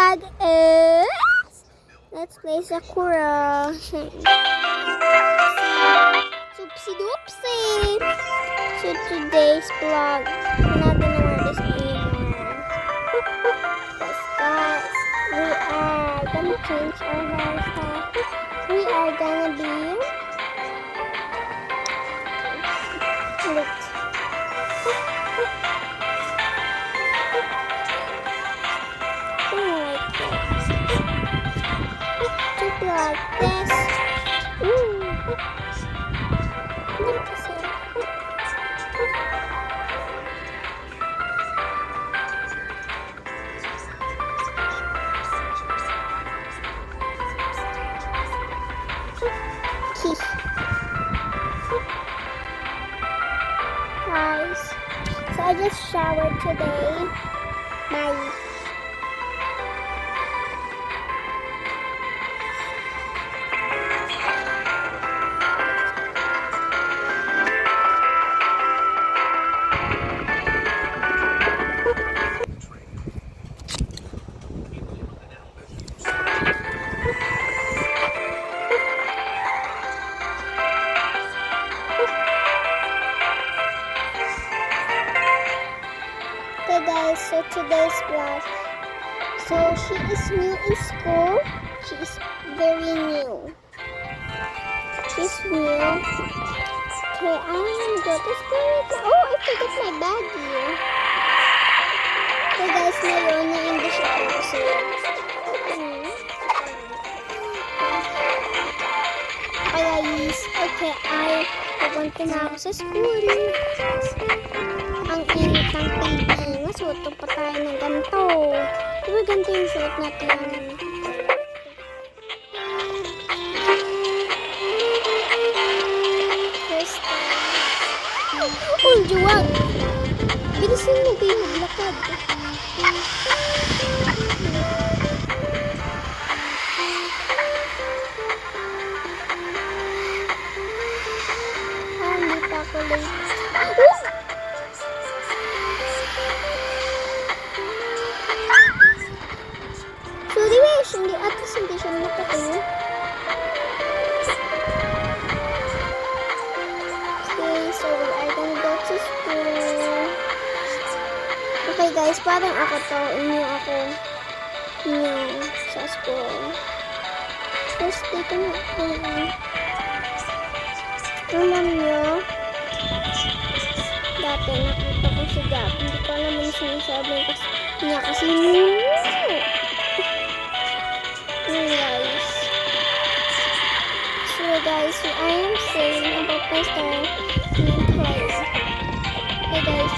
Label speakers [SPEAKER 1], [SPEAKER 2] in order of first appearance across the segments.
[SPEAKER 1] vlog is let's play Sakura. Soupsy doopsie. So today's vlog, we're not gonna wear this anymore. Because guys, we are gonna change our hairstyle. We are gonna be look. Just like this. Look at it. Guys, so I just showered today. Bye. Okay guys, so today's vlog. So she is new in school. She is very new. She's new. Okay, I'm go to school. Oh, I forgot my bag here. Okay guys, ngayon na English ako kasi. Guys, okay, ay pupunta na ako sa school. Ang init ng baby. Masuot pa tayo ng ganito. Diba ganito yung suot natin? First time. Oh, juwag! Bilisan mo kayo maglakad. Hindi pa ako late. Hindi, at least hindi siya nakatayo. Okay, so we are gonna go to school. Okay guys, parang ako to. Inyo ako. Inyo sa school. First day ko na ako. Alam nyo, dati nakita ko si Gab. Hindi ko alam yung sinasabi niya kasi guys, so I am saying about my story in class. Okay guys,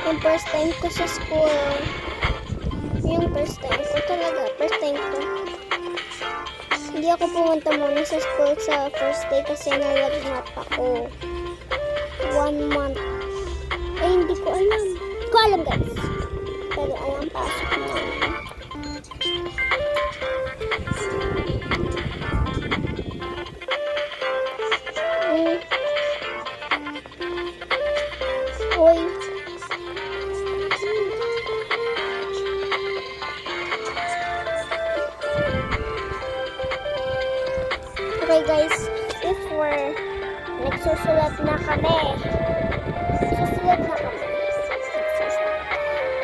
[SPEAKER 1] yung first time ko sa school, yung first time ko talaga, first time ko. Hindi ako pumunta muna sa school sa first day kasi nalagnat ako. 1 month. Eh, hindi ko alam. Hindi ko alam guys. Pero alam, pasok na. Okay guys, before nagsusulat na kami.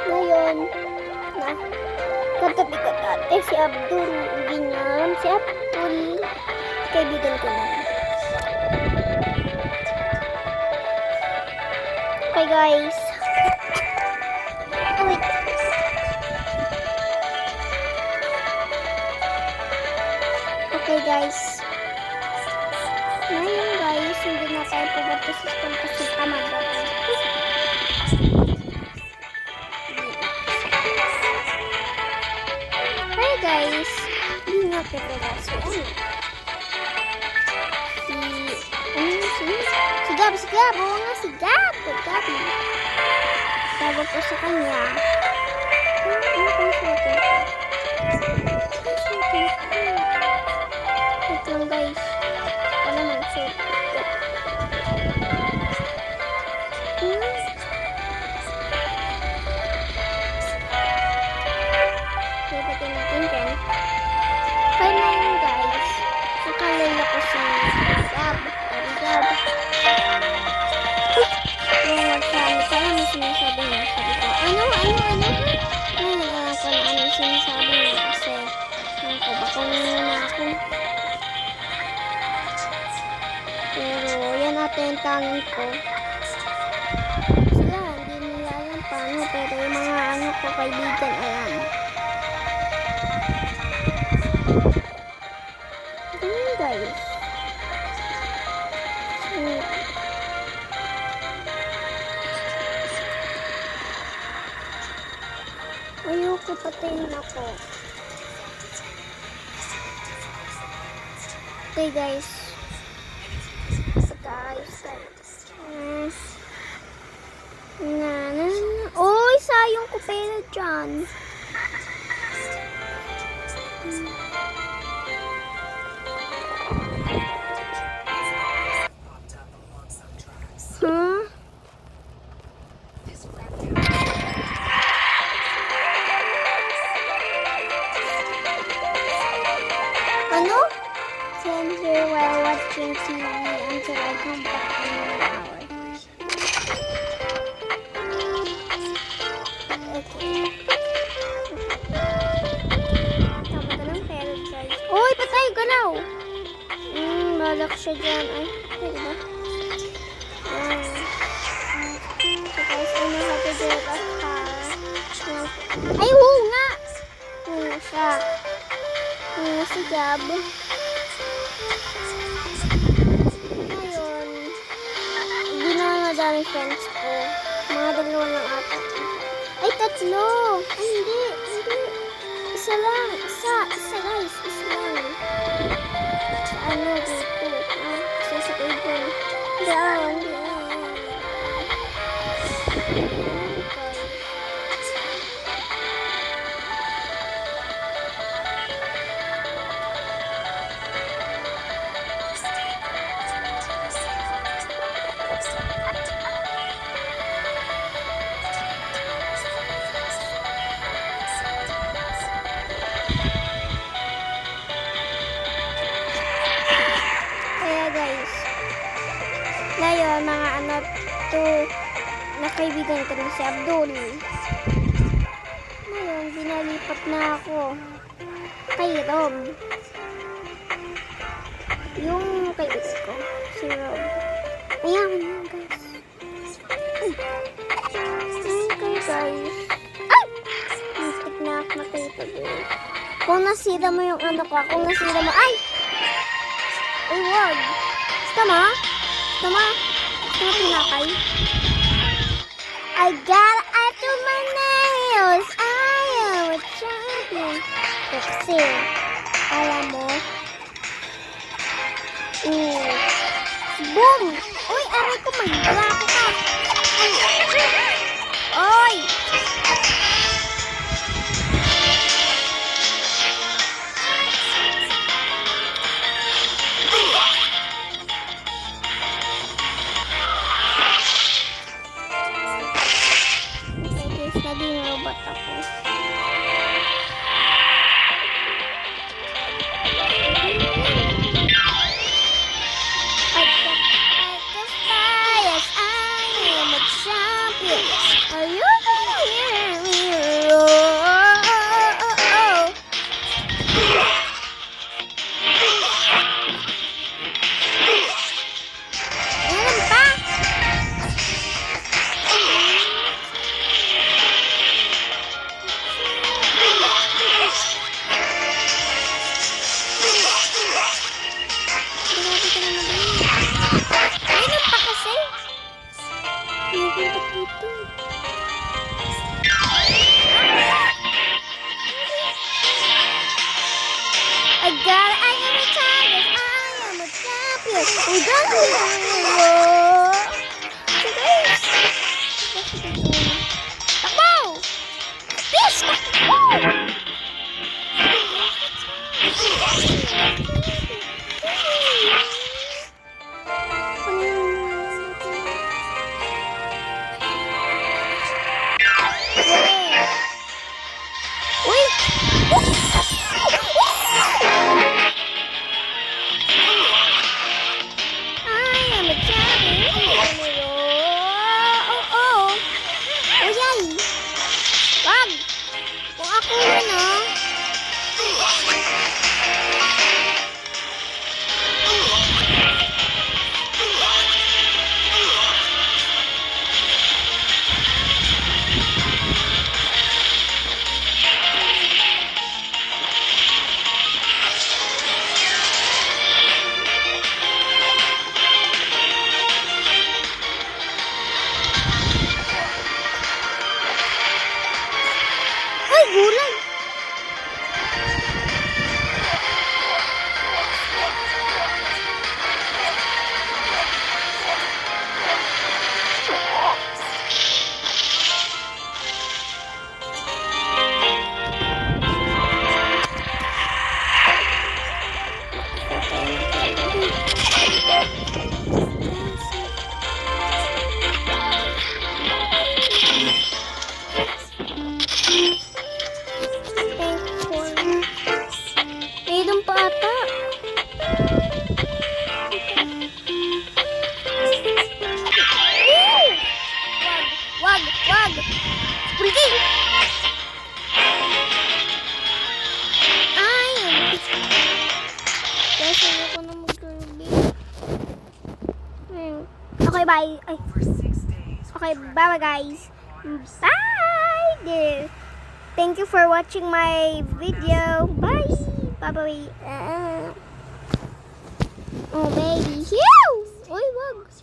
[SPEAKER 1] Ngayon, katabi ko dati si Abdul. Hindi niya alam si Abdul. Kaibigan ko na. Okay guys. Oh, wait. Okay guys. Ngayon guys, hindi na tayo pumunta sa school kasi tamad ako. Hi guys, hindi nga pipila si si Gab, oo nga si Gab. Tawag ko sa kanya. Ano kung suotin ko? Wait lang guys. Ano nang suot ko? Kaya na yun guys. Nakalala ko si Gab. Gab. Nung nagsabi ka lang, may sinasabi niya. Sabi ko, ano? Ngayon alam ko na ano yung sinasabi niya. Kasi, ako, baka na ako. Pero, yan natin yung talent ko. Sila, hindi nila alam paano. Pero yung mga ano ko, kaibigan, alam. Ganyan guys. Ayoko patayin ako. Okay guys. Oy, sayang ko pera dyan. Huh? Ano? Stand here while watching TV until I come back in 1 hour. Okay. Tama ka ng pera, guys. Uy, patay! Galaw! Malak siya dyan. Ay, pwede ba? So guys, I know how to do it at Ay, hunga! Hunga siya. Hunga si Gab. Ayun. Ginawa na dami friends ko. Mga 2 lang ata. Ay, 3! Ay, hindi. Isa lang. Isa guys. Isa lang. Ano, dito. Isa sa table. Hindi. Ngayon, mga ano to, nakaibigan ko rin si Abdul. Ngayon, binalipat na ako kay Rob. Yung kaibigan ko, si Rob. Ayan, guys. Okay, guys. Ay! Nakit na ako nakita, guys. Kung nasira mo yung ano ko, kung nasira mo, ay! Ay, wag. Tama? Pinakay. I got out of my nails. I am a champion. Kasi, alam mo, boom! Uy, aray ko, mag-brako ka. Oy! Naging robot ako. Uy! nakuha na. Ay, gulay! Mayroon pa ata. Wag! Pulgi! Ay! Kasi ako na mag-kirby. Okay, bye. Ay. Okay, bye guys. Bye! Thank you for watching my video. Bye! Bye-bye. Oh, baby. Phew! Uy, wag.